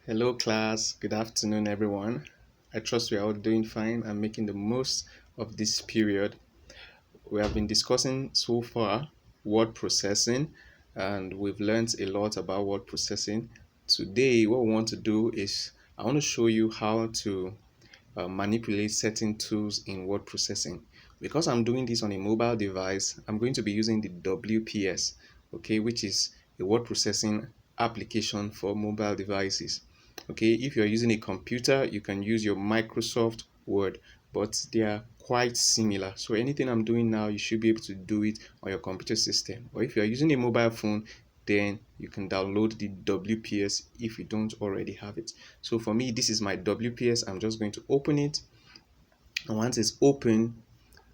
Hello, class. Good afternoon, everyone. I trust we are all doing fine and making the most of this period. We have been discussing so far word processing, and we've learned a lot about word processing. Today, what we want to do is I want to show you how to manipulate certain tools in word processing. Because I'm doing this on a mobile device, I'm going to be using the WPS, okay, which is a word processing application for mobile devices. Okay, if you're using a computer, you can use your Microsoft Word, but they are quite similar. So anything I'm doing now, you should be able to do it on your computer system. Or if you're using a mobile phone, then you can download the WPS if you don't already have it. So for me, this is my WPS. I'm just going to open it. And once it's open,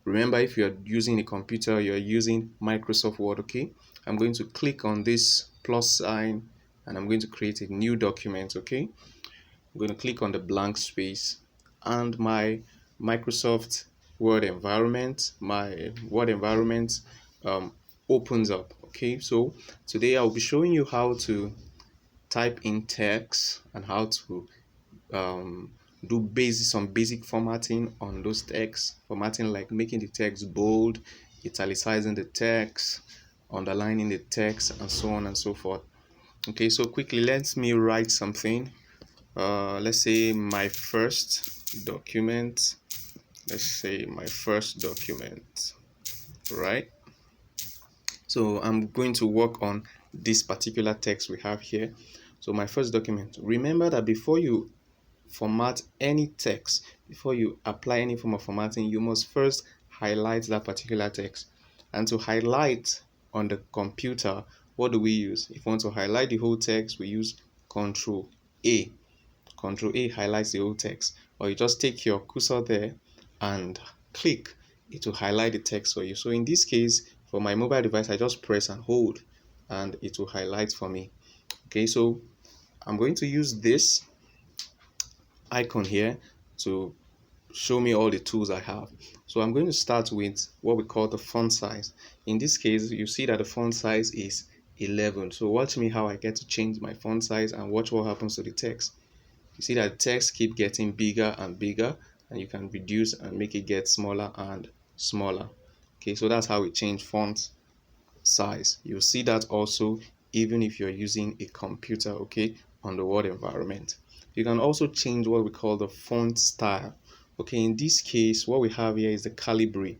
remember if you're using a computer, you're using Microsoft Word, okay? I'm going to click on this plus sign and I'm going to create a new document, okay? I'm going to click on the blank space and my Microsoft Word environment, um, opens up, okay? So today I'll be showing you how to type in text and how to um, do some basic formatting on those texts. Formatting like making the text bold, italicizing the text, underlining the text, and so on and so forth. Okay, so quickly let me write something. Let's say my first document. Let's say my first document, right? So I'm going to work on this particular text we have here. So my first document. Remember that before you format any text, before you apply any form of formatting, you must first highlight that particular text. And to highlight on the computer, what do we use? If we want to highlight the whole text, we use Control A. Control A highlights the whole text. Or you just take your cursor there and click, it will highlight the text for you. So in this case, for my mobile device, I just press and hold and it will highlight for me. Okay, so I'm going to use this icon here to show me all the tools I have. So I'm going to start with what we call the font size. In this case, you see that the font size is 11. So watch me how I get to change my font size and watch what happens to the text. You see that text keep getting bigger and bigger, and you can reduce and make it get smaller and smaller. Okay, so that's how we change font size. You'll see that also even if you're using a computer, okay, on the Word environment. You can also change what we call the font style. Okay, in this case, what we have here is the Calibri,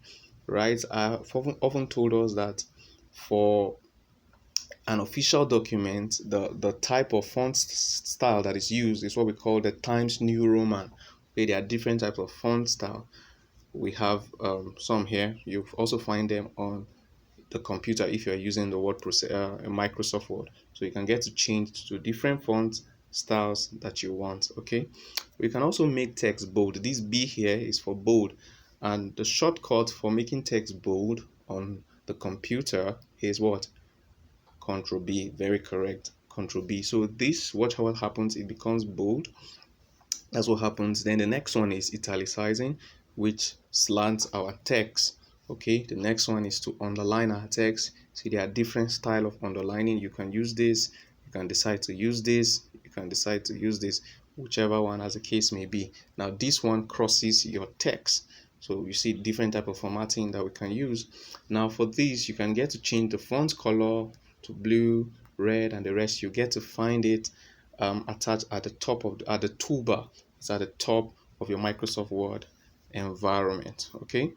right? I've often told us that for an official document, the type of font style that is used is what we call the Times New Roman. Okay, there are different types of font style. We have some here. You also find them on the computer if you're using the Microsoft Word. So you can get to change to different font styles that you want. Okay, we can also make text bold. This B here is for bold, and the shortcut for making text bold on the computer is what? Control B. Very correct. Control B. So this, watch how it happens, it becomes bold. That's what happens. Then the next one is italicizing, which slants our text. Okay, the next one is to underline our text. See, there are different style of underlining. You can use this, you can decide to use this, you can decide to use this, whichever one as the case may be. Now this one crosses your text. So you see different type of formatting that we can use. Now for this, you can get to change the font color to blue, red, and the rest. You get to find it attached at the top of at the toolbar. It's at the top of your Microsoft Word environment. Okay,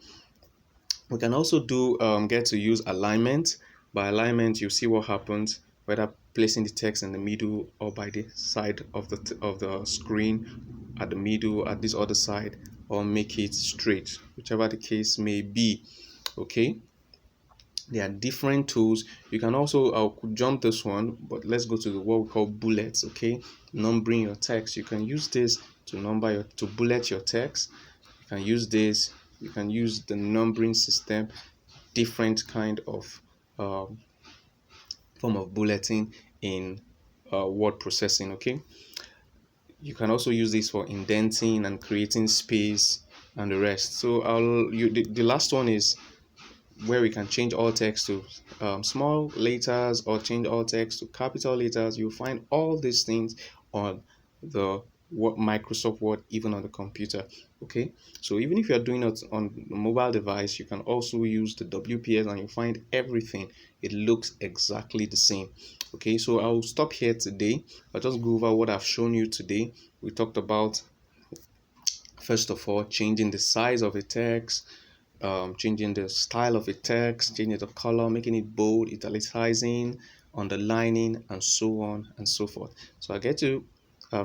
we can also do get to use alignment. By alignment, you see what happens whether placing the text in the middle or by the side of the screen, at the middle, at this other side, or make it straight, whichever the case may be. Okay, there are different tools. You can also jump this one, but let's go to the what we call bullets. Okay, numbering your text. You can use this to to bullet your text. You can use this. You can use the numbering system, different kind of form of bulleting in word processing. Okay, you can also use this for indenting and creating space and the rest. So the last one is where we can change all text to small letters or change all text to capital letters. You'll find all these things on the Microsoft Word even on the computer. Okay, so even if you're doing it on a mobile device, you can also use the WPS and you find everything. It looks exactly the same. Okay, so I'll stop here today. I'll just go over what I've shown you today. We talked about, first of all, changing the size of a text, changing the style of a text, changing the color, making it bold, italicizing, underlining, and so on and so forth. So I get to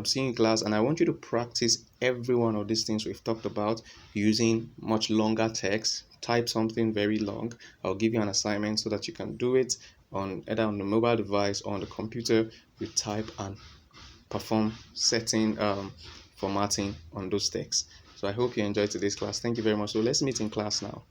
see you in class, and I want you to practice every one of these things we've talked about using much longer text. Type something very long. I'll give you an assignment so that you can do it on either on the mobile device or on the computer. You type and perform certain formatting on those texts. So I hope you enjoyed today's class. Thank you very much. So let's meet in class now.